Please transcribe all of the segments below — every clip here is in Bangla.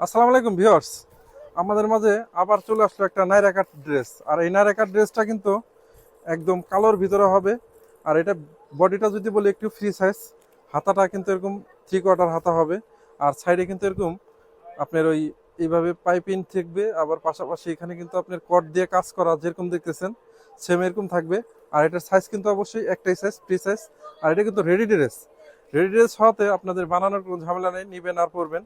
আসসালামু আলাইকুম ভিউয়ার্স। আমাদের মাঝে আবার চলে আসলো একটা নাইরা কাট ড্রেস। আর এই নাইরা কাট ড্রেসটা কিন্তু একদম কালোর ভিতরে হবে। আর এটা বডিটা যদি বলি একটু ফ্রি সাইজ, হাতাটা কিন্তু এরকম 3/4 হাতা হবে। আর সাইডে কিন্তু এরকম আপনার ওই এইভাবে পাইপিং থাকবে। আবার পাশাপাশি এখানে কিন্তু আপনার কট দিয়ে কাজ করা যেরকম দেখতেছেন সেম এরকম থাকবে। আর এটার সাইজ কিন্তু অবশ্যই একটাই সাইজ, ফ্রি সাইজ। আর এটা কিন্তু রেডি ড্রেস। রেডি ড্রেস হওয়াতে আপনাদের বানানোর কোনো ঝামেলা নেই, নিবেন আর পরবেন।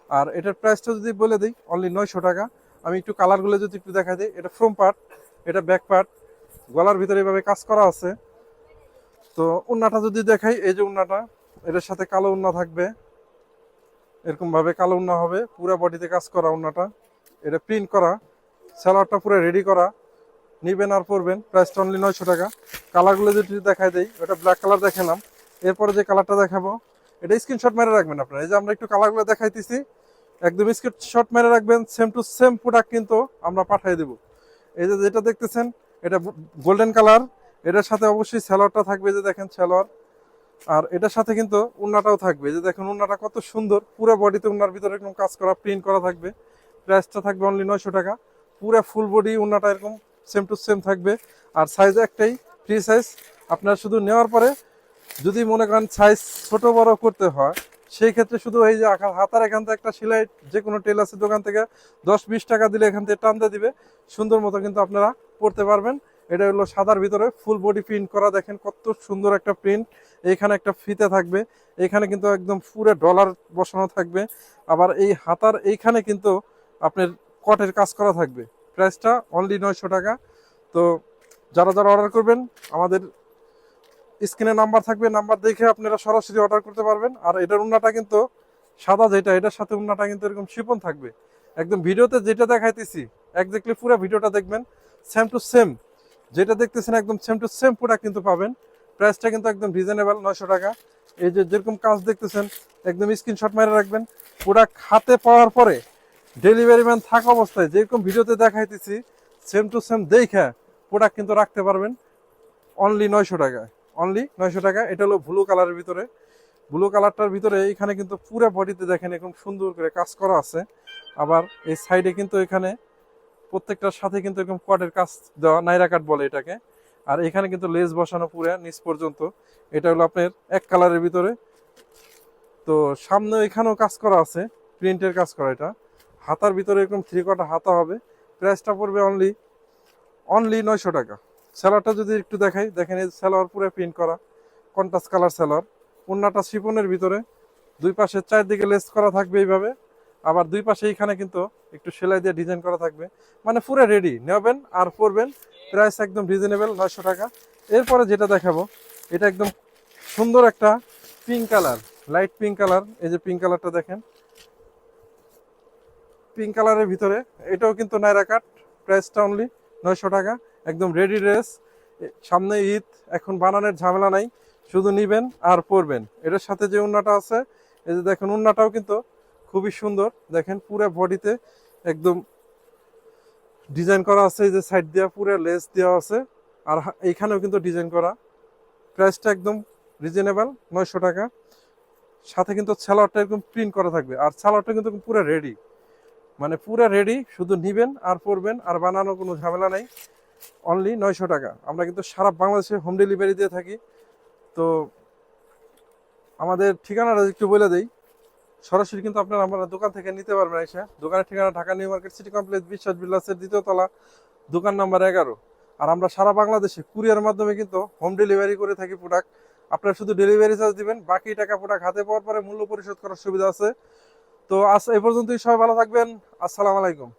আর এটার প্রাইসটা যদি বলে দিই অনলি 900 টাকা। আমি একটু কালারগুলো যদি একটু দেখাই দিই, এটা ফ্রম পার্ট, এটা ব্যাক পার্ট, গলার ভিতরে এভাবে কাজ করা আছে। তো উন্নাটা যদি দেখাই, এই যে উন্নাটা, এটার সাথে কালো উন্না থাকবে, এরকম ভাবে কালো উন্না হবে, পুরো বডিতে কাজ করা উন্নাটা। এটা প্রিন্ট করা, সালোয়ারটা পুরো রেডি করা, নিবেন আর পরবেন। প্রাইসটা অনলি 900 টাকা। কালারগুলো যদি দেখাই দেই, ওটা ব্ল্যাক কালার দেখালাম। এরপরে যে কালারটা দেখাবো, এটা স্ক্রিনশট মেরে রাখবেন আপনারা। এই যে আমরা একটু কালারগুলো দেখাইতেছি, একদম স্ক্রিনশট মেরে রাখবেন। সেম টু সেম প্রোডাক্ট কিন্তু আমরা পাঠিয়ে দেব। এই যে যেটা দেখতেছেন, এটা গোল্ডেন কালার। এটার সাথে অবশ্যই সালোয়ারটা থাকবে, যে দেখেন সালোয়ার। আর এটার সাথে কিন্তু উন্নাটাও থাকবে, যে দেখেন উন্নাটা কত সুন্দর, পুরো বডিতে উন্নার ভিতরে এরকম কাজ করা, প্রিন্ট করা থাকবে। প্রাইসটা থাকবে অনলি 900 টাকা। পুরো ফুল বডি উন্নাটা এরকম সেম টু সেম থাকবে। আর সাইজ একটাই, ফ্রি সাইজ। আপনার শুধু নেওয়ার পরে যদি মনে করেন সাইজ ছোট বড় করতে হয়, সেই ক্ষেত্রে শুধু এই যে হাতার এখান থেকে একটা সেলাই, যে কোনো টেলার্সের দোকান থেকে 10-20 টাকা দিলে এখান থেকে টানতে দিবে, সুন্দর মতো কিন্তু আপনারা পড়তে পারবেন। এটা হলো সাদার ভিতরে ফুল বডি প্রিন্ট করা, দেখেন কত সুন্দর একটা প্রিন্ট। এইখানে একটা ফিতে থাকবে, এইখানে কিন্তু একদম পুরো ডলার বসানো থাকবে। আবার এই হাতার এইখানে কিন্তু আপনার কটের কাজ করা থাকবে। প্রাইসটা অনলি 900 টাকা। তো যারা যারা অর্ডার করবেন, আমাদের স্ক্রিনে নাম্বার থাকবে, নাম্বার দেখে আপনারা সরাসরি অর্ডার করতে পারবেন। আর এটার উন্নাটা কিন্তু সাদা, যেটা এটার সাথে উন্নাটা কিন্তু এরকম শিপন থাকবে। একদম ভিডিওতে যেটা দেখাইতেছি একজাক্টলি পুরো ভিডিওটা দেখবেন, সেম টু সেম যেটা দেখতেছেন একদম সেম টু সেম প্রোডাক্ট কিন্তু পাবেন। প্রাইসটা কিন্তু একদম রিজনেবল, 900 টাকা। এই যে যেরকম কাজ দেখতেছেন, একদম স্ক্রিনশট মেরে রাখবেন। প্রোডাক্ট হাতে পাওয়ার পরে ডেলিভারি ম্যান থাকা অবস্থায় যেরকম ভিডিওতে দেখাইতেছি সেম টু সেম দেখে প্রোডাক্ট কিন্তু রাখতে পারবেন অনলি 900 টাকায়। অনলি 900 টাকা। এটা হলো ব্লু কালারের ভিতরে। ব্লু কালারটার ভিতরে এখানে কিন্তু পুরো বডিতে দেখেন এরকম সুন্দর করে কাজ করা আছে। আবার এই সাইডে কিন্তু এখানে প্রত্যেকটার সাথে কিন্তু এরকম কোয়াডের কাজ দেওয়া, নাইরা কাট বলে এটাকে। আর এখানে কিন্তু লেস বসানো পুরো নিচ পর্যন্ত। এটা হলো আপনার এক কালারের ভিতরে। তো সামনে এখানেও কাজ করা আছে, প্রিন্টের কাজ করা। এটা হাতার ভিতরে এরকম 3/4 হাতা হবে। প্রাইসটা পড়বে অনলি অনলি 900 টাকা। স্যালোয়ারটা যদি একটু দেখাই, দেখেন এই স্যালোয়ার পুরো প্রিন্ট করা, কন্ট্রাস্ট কালার স্যালোয়ার। ওন্নাটা শিপনের ভিতরে, দুই পাশে চারদিকে লেস করা থাকবে এইভাবে। আবার দুই পাশে এইখানে কিন্তু একটু সেলাই দিয়ে ডিজাইন করা থাকবে। মানে পুরো রেডি, নেবেন আর পরবেন। প্রাইস একদম রিজনেবল, 900 টাকা। এরপরে যেটা দেখাবো, এটা একদম সুন্দর একটা pink colour, light pink colour. এই যে পিঙ্ক কালারটা দেখেন, পিঙ্ক কালারের ভিতরে। এটাও কিন্তু নাইরা কাট। প্রাইসটা অনলি 900 টাকা। একদম রেডি ড্রেস। সামনে ঈদ, এখন বানানোর ঝামেলা নাই, শুধু নিবেন আর পরবেন। এটার সাথে যে উন্নাটা আছে, এই যে দেখেন উন্নাটাও কিন্তু খুবই সুন্দর। দেখেন পুরো বডিতে একদম ডিজাইন করা আছে, এই যে সাইড দেওয়া পুরো লেস দেওয়া আছে। আর এইখানেও কিন্তু ডিজাইন করা। প্রাইসটা একদম রিজনেবল, 900 টাকা। সাথে কিন্তু সালোয়ারটা এরকম প্রিন্ট করা থাকবে। আর সালোয়ারটা কিন্তু পুরো রেডি, মানে পুরো রেডি, শুধু নিবেন আর পরবেন। আর বানানো কোনো ঝামেলা নাই। অনলি 900 টাকা। আমরা কিন্তু সারা বাংলাদেশে হোম ডেলিভারি দিয়ে থাকি। তো আমাদের ঠিকানাটা একটু বলে দেই। সরাসরি কিন্তু আপনারা আমরা দোকান থেকে নিতে পারবেন এসে। দোকানের ঠিকানা Dhaka new market city complex, বিশ্বাস বিল্লাসের 2য় তলা, দোকান নাম্বার 11। আর আমরা সারা বাংলাদেশে কুরিয়ার মাধ্যমে কিন্তু হোম ডেলিভারি করে থাকি প্রোডাক্ট। আপনারা শুধু ডেলিভারি চার্জ দিবেন, বাকি টাকা প্রোডাক্ট হাতে পাওয়ার পরে মূল্য পরিশোধ করার সুবিধা আছে। তো আজ এই পর্যন্তই। সবাই ভালো থাকবেন। আসসালামু আলাইকুম।